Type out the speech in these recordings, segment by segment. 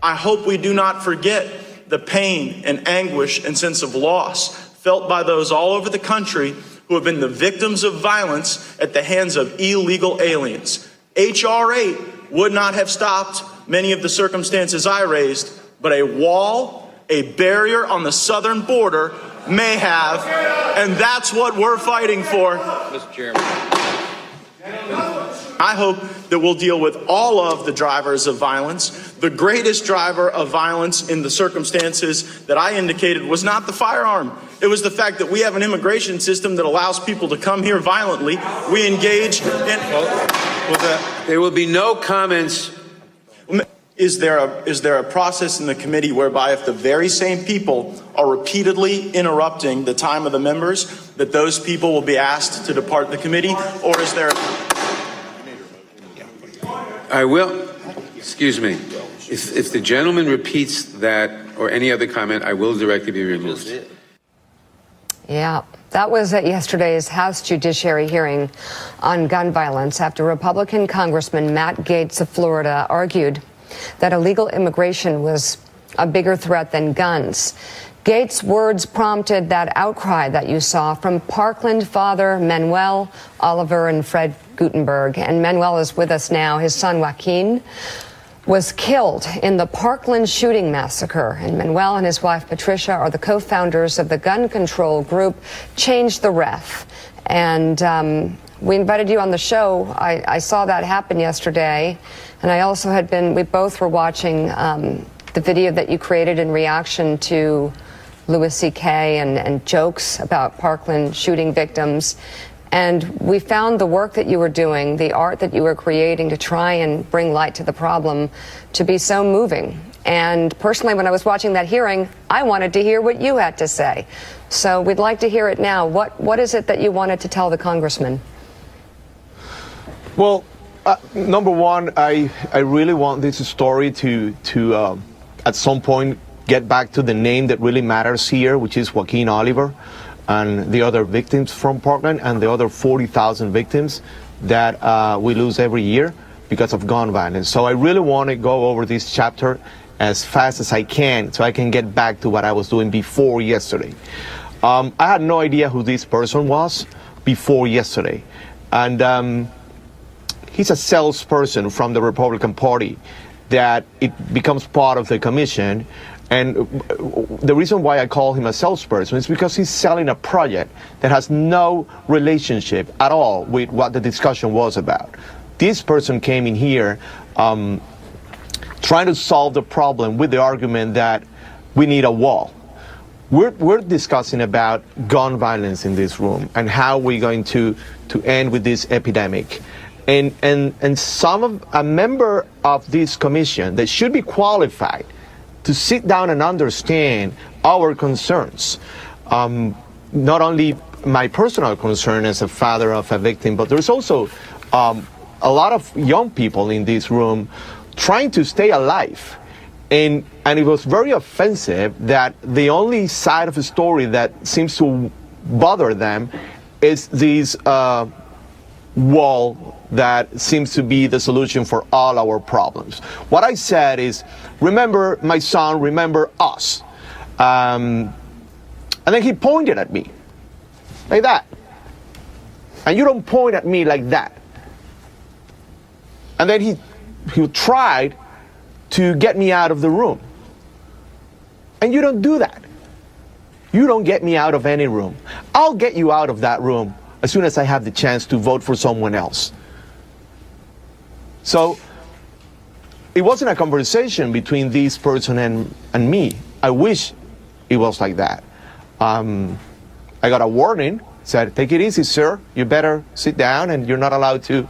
I hope we do not forget the pain and anguish and sense of loss felt by those all over the country who have been the victims of violence at the hands of illegal aliens. H.R. 8 would not have stopped many of the circumstances I raised, but a wall, a barrier on the southern border may have, and that's what we're fighting for. Mr. Chairman. I hope that we'll deal with all of the drivers of violence. The greatest driver of violence in the circumstances that I indicated was not the firearm. It was the fact that we have an immigration system that allows people to come here violently. We engage in... There will be no comments. Is there a process in the committee whereby if the very same people are repeatedly interrupting the time of the members, that those people will be asked to depart the committee? Or is there... I will. Excuse me. If the gentleman repeats that or any other comment, I will directly be removed. Yeah, that was at yesterday's House Judiciary hearing on gun violence after Republican Congressman Matt Gaetz of Florida argued that illegal immigration was a bigger threat than guns. Gaetz' words prompted that outcry that you saw from Parkland father Manuel Oliver and Fred Gutenberg. And Manuel is with us now. His son Joaquin was killed in the Parkland shooting massacre. And Manuel and his wife Patricia are the co-founders of the gun control group Change the Ref. And we invited you on the show. I saw that happen yesterday. And I also we both were watching the video that you created in reaction to Louis C.K. and jokes about Parkland shooting victims. And we found the work that you were doing, the art that you were creating to try and bring light to the problem, to be so moving. And personally, when I was watching that hearing, I wanted to hear what you had to say. So we'd like to hear it now. What is it that you wanted to tell the congressman? Well, number one, I really want this story to at some point get back to the name that really matters here, which is Joaquin Oliver and the other victims from Parkland and the other 40,000 victims that we lose every year because of gun violence. So I really want to go over this chapter as fast as I can so I can get back to what I was doing before yesterday. I had no idea who this person was before yesterday. And he's a salesperson from the Republican Party that it becomes part of the commission. And the reason why I call him a salesperson is because he's selling a project that has no relationship at all with what the discussion was about. This person came in here trying to solve the problem with the argument that we need a wall. We're discussing about gun violence in this room and how we're going to end with this epidemic. And a member of this commission that should be qualified to sit down and understand our concerns. Not only my personal concern as a father of a victim, but there's also a lot of young people in this room trying to stay alive. And it was very offensive that the only side of the story that seems to bother them is this wall that seems to be the solution for all our problems. What I said is, remember my son, remember us. And then he pointed at me, like that. And you don't point at me like that. And then he tried to get me out of the room. And you don't do that. You don't get me out of any room. I'll get you out of that room as soon as I have the chance to vote for someone else. So it wasn't a conversation between this person and me. I wish it was like that. I got a warning, said, take it easy, sir. You better sit down and you're not allowed to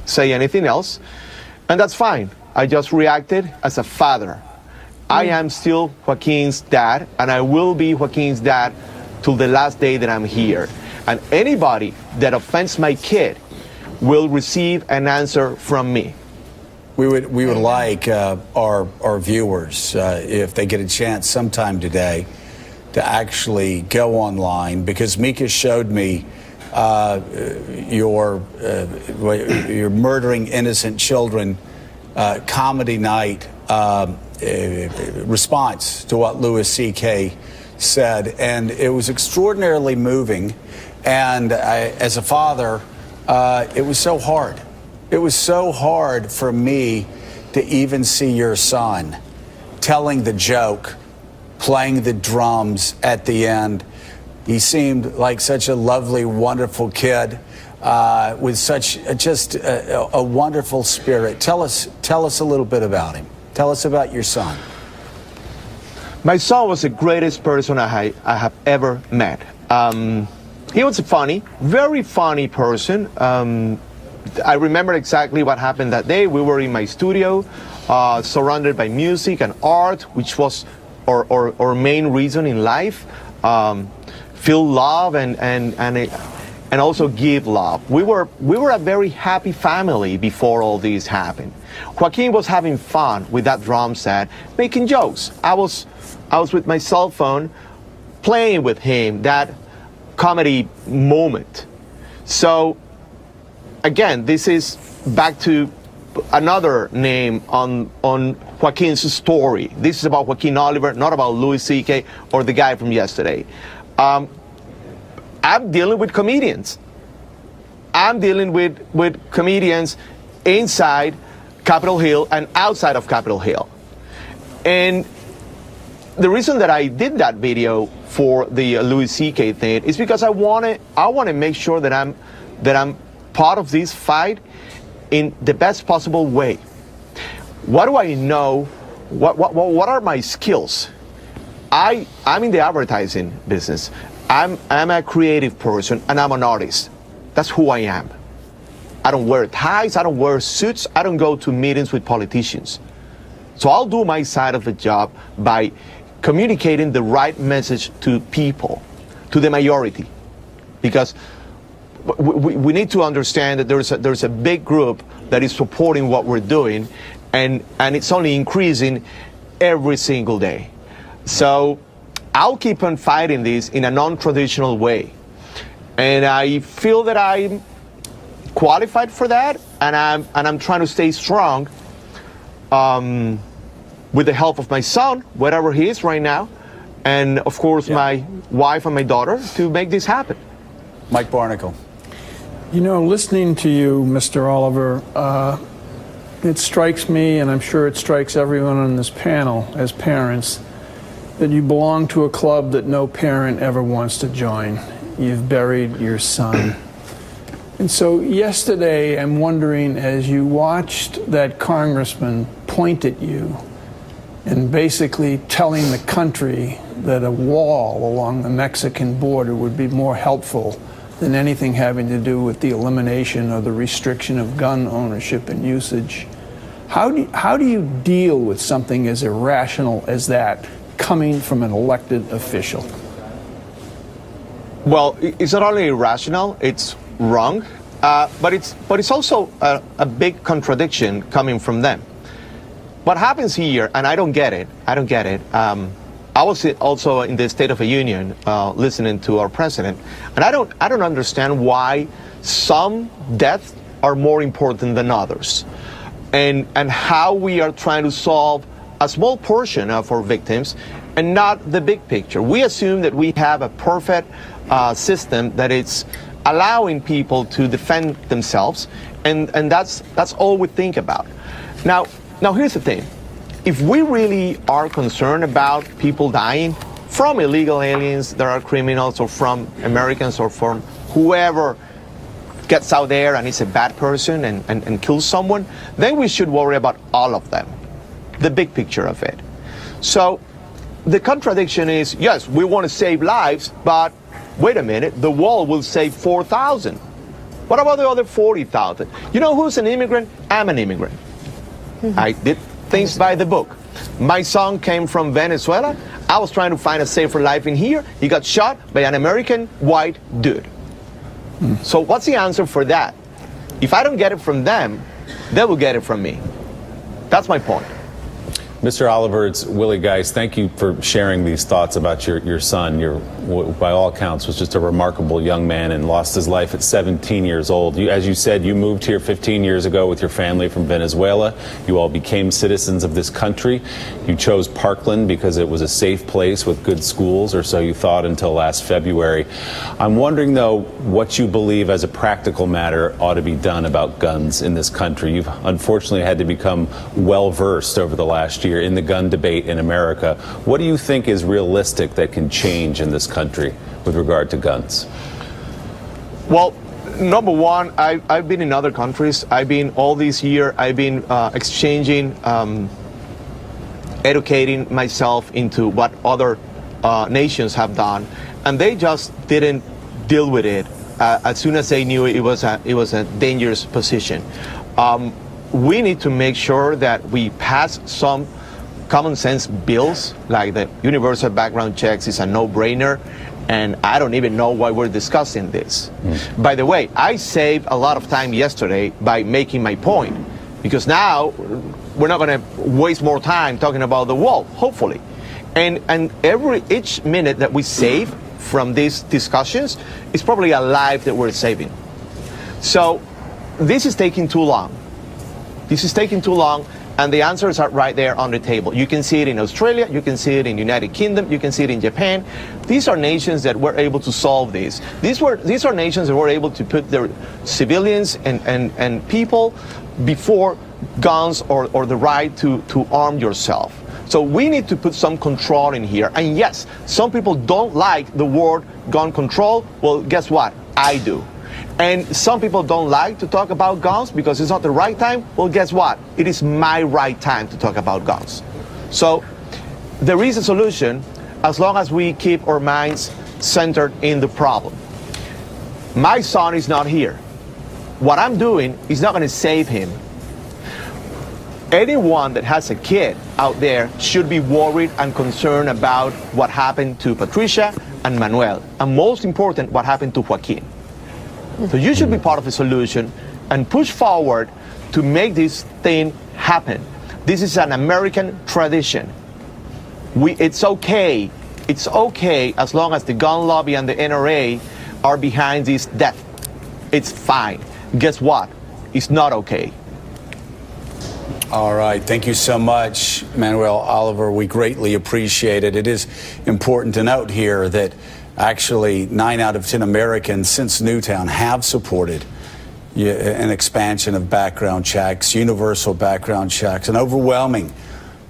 say anything else. And that's fine. I just reacted as a father. I am still Joaquin's dad, and I will be Joaquin's dad till the last day that I'm here. And anybody that offends my kid will receive an answer from me. We would like our viewers, if they get a chance sometime today, to actually go online, because Mika showed me your murdering innocent children comedy night response to what Louis C.K. said, and it was extraordinarily moving. And as a father, it was so hard. It was so hard for me to even see your son telling the joke, playing the drums at the end. He seemed like such a lovely, wonderful kid with such just a wonderful spirit. Tell us a little bit about him. Tell us about your son. My son was the greatest person I have ever met. He was a funny, very funny person. I remember exactly what happened that day. We were in my studio, surrounded by music and art, which was our main reason in life. Feel love and also give love. We were a very happy family before all this happened. Joaquin was having fun with that drum set, making jokes. I was with my cell phone, playing with him that comedy moment. So again, this is back to another name on Joaquin's story. This is about Joaquin Oliver, not about Louis C.K. or the guy from yesterday. I'm dealing with comedians. I'm dealing with comedians inside Capitol Hill and outside of Capitol Hill. And the reason that I did that video for the Louis C.K. thing is because I want to make sure that I'm part of this fight in the best possible way. What do I know? What are my skills? I'm in the advertising business. I'm a creative person and I'm an artist. That's who I am. I don't wear ties, I don't wear suits, I don't go to meetings with politicians. So I'll do my side of the job by communicating the right message to people, to the majority. Because we need to understand that there's a big group that is supporting what we're doing, and it's only increasing every single day. So I'll keep on fighting this in a non-traditional way. And I feel that I'm qualified for that, and I'm trying to stay strong with the help of my son, wherever he is right now, and of course my wife and my daughter, to make this happen. Mike Barnicle. You know, listening to you, Mr. Oliver, it strikes me, and I'm sure it strikes everyone on this panel as parents, that you belong to a club that no parent ever wants to join. You've buried your son. And so yesterday, I'm wondering, as you watched that congressman point at you and basically telling the country that a wall along the Mexican border would be more helpful than anything having to do with the elimination or the restriction of gun ownership and usage, how do you deal with something as irrational as that coming from an elected official? Well, it's not only irrational, it's wrong, but it's also a big contradiction coming from them. What happens here, and I don't get it. I was also in the State of the Union listening to our president, and I don't understand why some deaths are more important than others, and how we are trying to solve a small portion of our victims and not the big picture. We assume that we have a perfect system that it's allowing people to defend themselves, and that's all we think about. Now here's the thing. If we really are concerned about people dying from illegal aliens that are criminals, or from Americans, or from whoever gets out there and is a bad person and kills someone, then we should worry about all of them, the big picture of it. So the contradiction is, yes, we want to save lives, but wait a minute, the wall will save 4,000. What about the other 40,000? You know who's an immigrant? I'm an immigrant. I did things by the book. My son came from Venezuela. I was trying to find a safer life in here. He got shot by an American white dude. So what's the answer for that? If I don't get it from them, they will get it from me. That's my point. Mr. Oliver, it's Willie Geist. Thank you for sharing these thoughts about your son. By all accounts, was just a remarkable young man and lost his life at 17 years old. As you said, you moved here 15 years ago with your family from Venezuela. You all became citizens of this country. You chose Parkland because it was a safe place with good schools, or so you thought until last February. I'm wondering, though, what you believe as a practical matter ought to be done about guns in this country. You've unfortunately had to become well-versed over the last year in the gun debate in America. What do you think is realistic that can change in this country with regard to guns? Well, number one, I've been in other countries. I've been all this year, I've been exchanging, educating myself into what other nations have done, and they just didn't deal with it as soon as they knew it was a dangerous position. We need to make sure that we pass some common sense bills, like the universal background checks is a no-brainer, and I don't even know why we're discussing this. By the way, I saved a lot of time yesterday by making my point, because now we're not going to waste more time talking about the wall, hopefully. And each minute that we save from these discussions is probably a life that we're saving. So this is taking too long. This is taking too long, and the answers are right there on the table. You can see it in Australia, you can see it in the United Kingdom, you can see it in Japan. These are nations that were able to solve this. These are nations that were able to put their civilians and people before guns or the right to arm yourself. So we need to put some control in here. And yes, some people don't like the word gun control. Well, guess what? I do. And some people don't like to talk about guns because it's not the right time. Well, guess what? It is my right time to talk about guns. So there is a solution as long as we keep our minds centered in the problem. My son is not here. What I'm doing is not going to save him. Anyone that has a kid out there should be worried and concerned about what happened to Patricia and Manuel, and most important, what happened to Joaquin. So you should be part of the solution and push forward to make this thing happen. This is an American tradition. It's okay. It's okay as long as the gun lobby and the NRA are behind this death. It's fine. Guess what? It's not okay. All right. Thank you so much, Manuel Oliver. We greatly appreciate it. It is important to note here that actually 9 out of 10 Americans since Newtown have supported an expansion of background checks, universal background checks. An overwhelming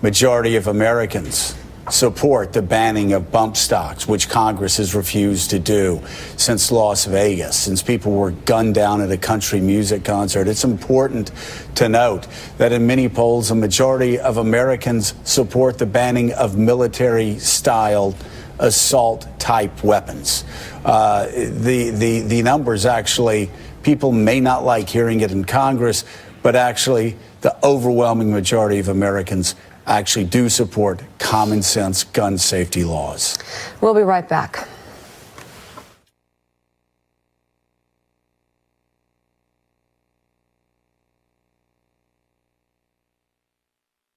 majority of Americans support the banning of bump stocks, which Congress has refused to do since Las Vegas, since people were gunned down at a country music concert. It's important to note that in many polls, a majority of Americans support the banning of military-style assault-type weapons. The numbers actually, people may not like hearing it in Congress, but actually the overwhelming majority of Americans actually do support common sense gun safety laws. We'll be right back.